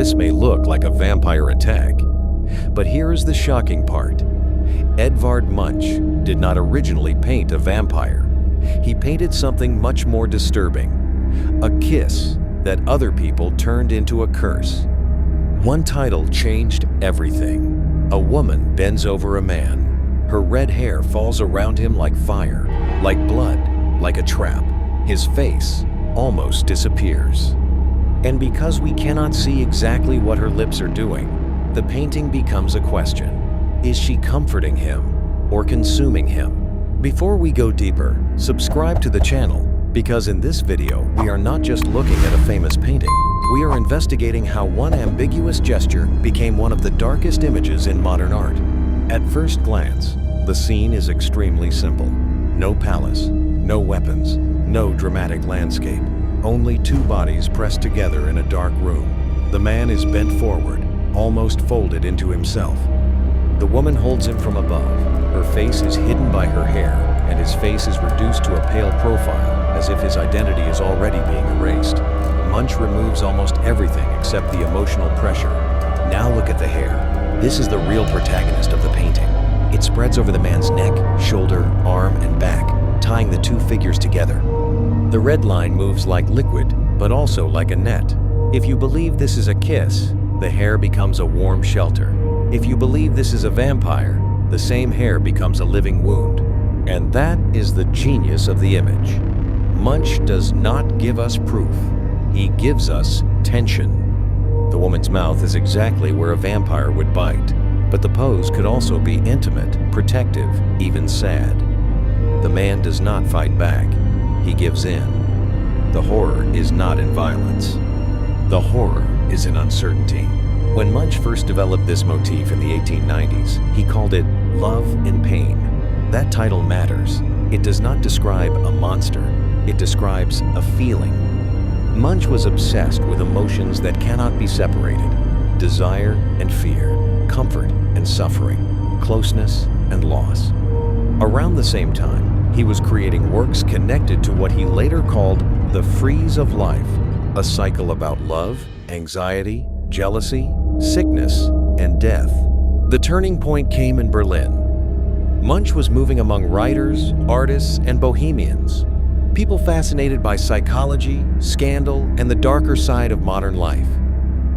this may look like a vampire attack. But here is the shocking part. Edvard Munch did not originally paint a vampire. He painted something much more disturbing, a kiss that other people turned into a curse. One title changed everything. A woman bends over a man. Her red hair falls around him like fire, like blood, like a trap. His face almost disappears. And because we cannot see exactly what her lips are doing, the painting becomes a question. Is she comforting him or consuming him? Before we go deeper, subscribe to the channel, because in this video we are not just looking at a famous painting. We are investigating how one ambiguous gesture became one of the darkest images in modern art. At first glance, the scene is extremely simple. No palace, no weapons, no dramatic landscape. Only two bodies pressed together in a dark room. The man is bent forward, almost folded into himself. The woman holds him from above. Her face is hidden by her hair, and his face is reduced to a pale profile, as if his identity is already being erased. Munch removes almost everything except the emotional pressure. Now look at the hair. This is the real protagonist of the painting. It spreads over the man's neck, shoulder, arm, and back, tying the two figures together. The red line moves like liquid, but also like a net. If you believe this is a kiss, the hair becomes a warm shelter. If you believe this is a vampire, the same hair becomes a living wound. And that is the genius of the image. Munch does not give us proof. He gives us tension. The woman's mouth is exactly where a vampire would bite, but the pose could also be intimate, protective, even sad. The man does not fight back. He gives in. The horror is not in violence. The horror is in uncertainty. When Munch first developed this motif in the 1890s, he called it Love and Pain. That title matters. It does not describe a monster. It describes a feeling. Munch was obsessed with emotions that cannot be separated: desire and fear, comfort and suffering, closeness and loss. Around the same time, he was creating works connected to what he later called the frieze of life, a cycle about love, anxiety, jealousy, sickness, and death. The turning point came in Berlin. Munch was moving among writers, artists, and bohemians, people fascinated by psychology, scandal, and the darker side of modern life.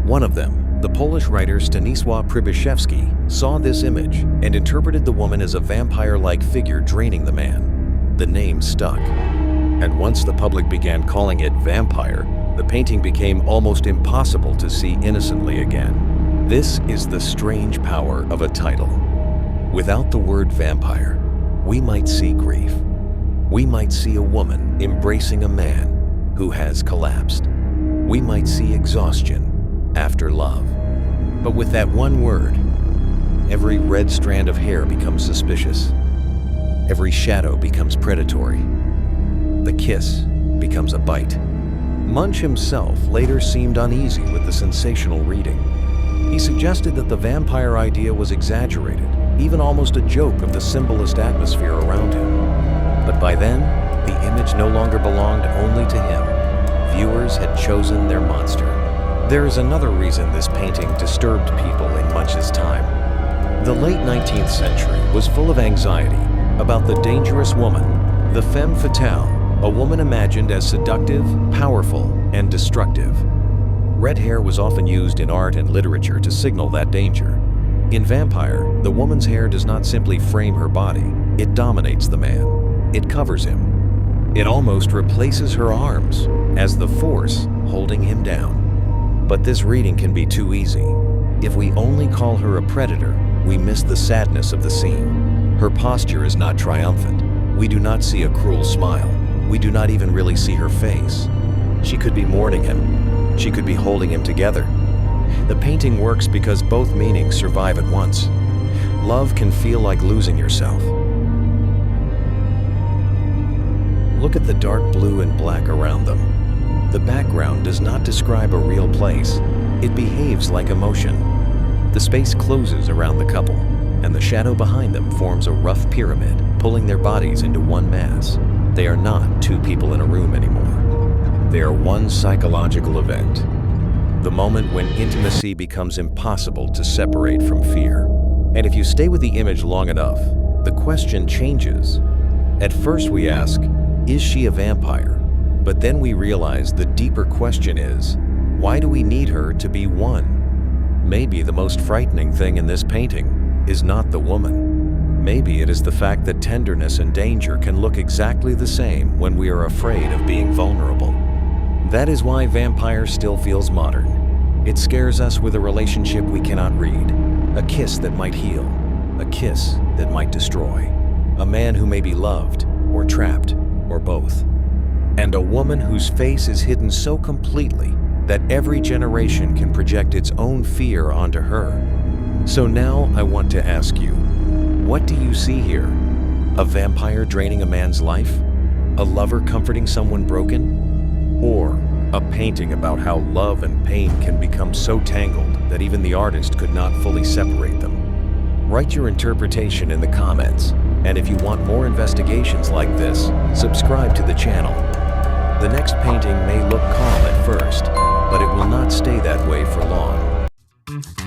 One of them, the Polish writer Stanisław Przybyszewski, saw this image and interpreted the woman as a vampire-like figure draining the man. The name stuck. And once the public began calling it vampire, the painting became almost impossible to see innocently again. This is the strange power of a title. Without the word vampire, we might see grief. We might see a woman embracing a man who has collapsed. We might see exhaustion after love. But with that one word, every red strand of hair becomes suspicious. Every shadow becomes predatory. The kiss becomes a bite. Munch himself later seemed uneasy with the sensational reading. He suggested that the vampire idea was exaggerated, even almost a joke of the symbolist atmosphere around him. But by then, the image no longer belonged only to him. Viewers had chosen their monster. There is another reason this painting disturbed people in Munch's time. The late 19th century was full of anxiety about the dangerous woman, the femme fatale, a woman imagined as seductive, powerful, and destructive. Red hair was often used in art and literature to signal that danger. In Vampire, the woman's hair does not simply frame her body, it dominates the man. It covers him. It almost replaces her arms as the force holding him down. But this reading can be too easy. If we only call her a predator, we miss the sadness of the scene. Her posture is not triumphant. We do not see a cruel smile. We do not even really see her face. She could be mourning him. She could be holding him together. The painting works because both meanings survive at once. Love can feel like losing yourself. Look at the dark blue and black around them. The background does not describe a real place. It behaves like emotion. The space closes around the couple, and the shadow behind them forms a rough pyramid, pulling their bodies into one mass. They are not two people in a room anymore. They are one psychological event. the moment when intimacy becomes impossible to separate from fear. And if you stay with the image long enough, the question changes. At first we ask, is she a vampire? But then we realize the deeper question is, why do we need her to be one? Maybe the most frightening thing in this painting is not the woman. Maybe it is the fact that tenderness and danger can look exactly the same when we are afraid of being vulnerable. That is why Vampire still feels modern. It scares us with a relationship we cannot read, a kiss that might heal, a kiss that might destroy, a man who may be loved or trapped or both, and a woman whose face is hidden so completely that every generation can project its own fear onto her. So now I want to ask you, what do you see here? A vampire draining a man's life? A lover comforting someone broken? Or a painting about how love and pain can become so tangled that even the artist could not fully separate them? Write your interpretation in the comments, and if you want more investigations like this, subscribe to the channel. The next painting may look calm at first, but it will not stay that way for long.